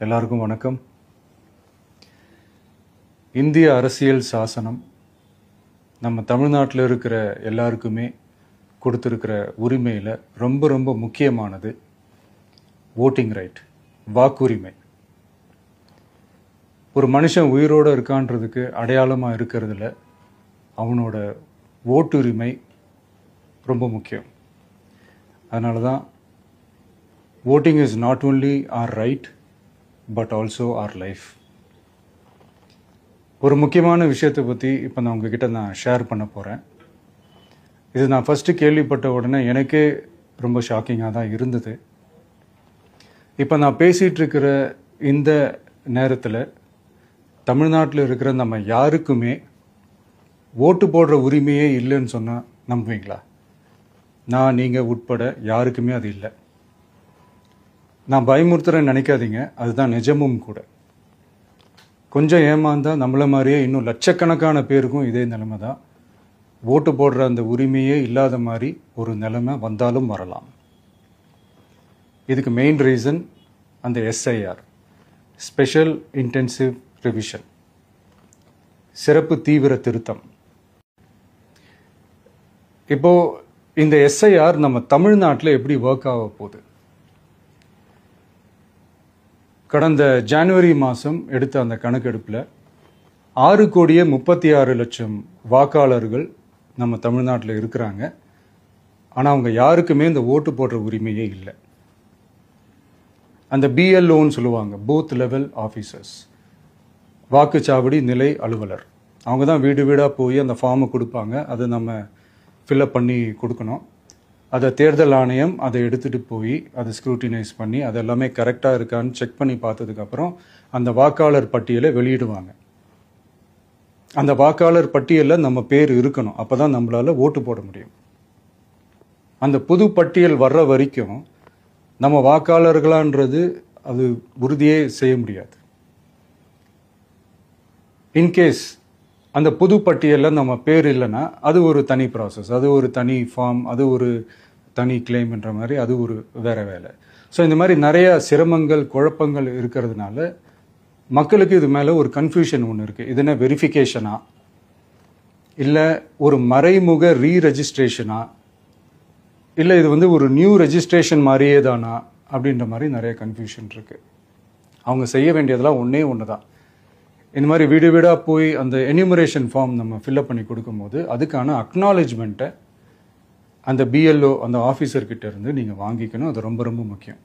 எல்லாருக்கும் வணக்கம். இந்திய அரசியல் சாசனம் நம்ம தமிழ்நாட்டில் இருக்கிற எல்லாருக்குமே கொடுத்துருக்கிற உரிமையில் ரொம்ப ரொம்ப முக்கியமானது ஓட்டிங் ரைட், வாக்குரிமை. ஒரு மனுஷன் உயிரோடு இருக்கான்றதுக்கு அடையாளமாக இருக்கிறதுல அவனோட ஓட்டுரிமை ரொம்ப முக்கியம். அதனால தான் voting is not only our right but also our life. ஒரு முக்கியமான விஷயத்தை பற்றி இப்போ நான் உங்ககிட்ட ஷேர் பண்ண போகிறேன். இது நான் ஃபஸ்ட்டு கேள்விப்பட்ட உடனே எனக்கே ரொம்ப ஷாக்கிங்காக தான் இருந்தது. இப்போ நான் பேசிகிட்டு இருக்கிற இந்த நேரத்தில் தமிழ்நாட்டில் இருக்கிற நம்ம யாருக்குமே ஓட்டு போடுற உரிமையே இல்லைன்னு சொன்னால் நம்புவீங்களா? நான் நீங்கள் உட்பட யாருக்குமே அது இல்லை. நான் பயமுறுத்துறேன்னு நினைக்காதீங்க, அதுதான் நிஜமும் கூட. கொஞ்சம் ஏமாந்தா நம்மள மாதிரியே இன்னும் லட்சக்கணக்கான பேருக்கும் இதே நிலைமை தான். ஓட்டு போடுற அந்த உரிமையே இல்லாத மாதிரி ஒரு நிலைமை வந்தாலும் வரலாம். இதுக்கு மெயின் ரீசன் அந்த எஸ்ஐஆர், ஸ்பெஷல் இன்டென்சிவ் ரிவிஷன், சிறப்பு தீவிர திருத்தம். இப்போ இந்த எஸ்ஐஆர் நம்ம தமிழ்நாட்டில் எப்படி ஒர்க் ஆக போகுது? கடந்த ஜனவரி மாதம் எடுத்த அந்த கணக்கெடுப்பில் 6,36,00,000 வாக்காளர்கள் நம்ம தமிழ்நாட்டில் இருக்கிறாங்க. ஆனால் அவங்க யாருக்குமே இந்த ஓட்டு போடுற உரிமையே இல்லை. அந்த பிஎல்ஓன்னு சொல்லுவாங்க, பூத் லெவல் ஆஃபீஸர்ஸ், வாக்குச்சாவடி நிலை அலுவலர். அவங்க தான் வீடு வீடாக போய் அந்த ஃபார்மை கொடுப்பாங்க. அதை நம்ம ஃபில்அப் பண்ணி கொடுக்கணும். அதை தேர்தல் ஆணையம் அதை எடுத்துகிட்டு போய் அதை ஸ்க்ரூட்டினைஸ் பண்ணி அது எல்லாமே கரெக்டாக இருக்கான்னு செக் பண்ணி பார்த்ததுக்கப்புறம் அந்த வாக்காளர் பட்டியலை வெளியிடுவாங்க. அந்த வாக்காளர் பட்டியலில் நம்ம பேர் இருக்கணும், அப்போ தான் நம்மளால் ஓட்டு போட முடியும். அந்த புது பட்டியல் வர்ற வரைக்கும் நம்ம வாக்காளர்களான்றது அது உறுதியே செய்ய முடியாது. இன்கேஸ் அந்த புது பட்டியலில் நம்ம பேர் இல்லைன்னா அது ஒரு தனி ப்ராசஸ், அது ஒரு தனி ஃபார்ம், அது ஒரு தனி கிளைம்ன்ற மாதிரி அது ஒரு வேறு வேலை. ஸோ இந்த மாதிரி நிறைய சிரமங்கள் குழப்பங்கள் இருக்கிறதுனால மக்களுக்கு இது மேலே ஒரு கன்ஃபியூஷன் ஒன்று இருக்குது. இது என்ன வெரிஃபிகேஷனா இல்லை ஒரு மறைமுக ரீரெஜிஸ்ட்ரேஷனா இல்லை இது ஒரு நியூ ரெஜிஸ்ட்ரேஷன் மாதிரியே தானா அப்படின்ற மாதிரி நிறைய கன்ஃபியூஷன் இருக்குது. அவங்க செய்ய வேண்டியதெல்லாம் ஒன்றே ஒன்று தான். இந்த மாதிரி வீடு வீடாக போய் அந்த என்யூமரேஷன் ஃபார்ம் நம்ம ஃபில்அப் பண்ணி கொடுக்கும்போது அதுக்கான அக்னாலேஜ்மெண்ட்டை அந்த பிஎல்ஓ அந்த ஆஃபீஸர்கிட்ட இருந்து நீங்கள் வாங்கிக்கணும். அது ரொம்ப ரொம்ப முக்கியம்.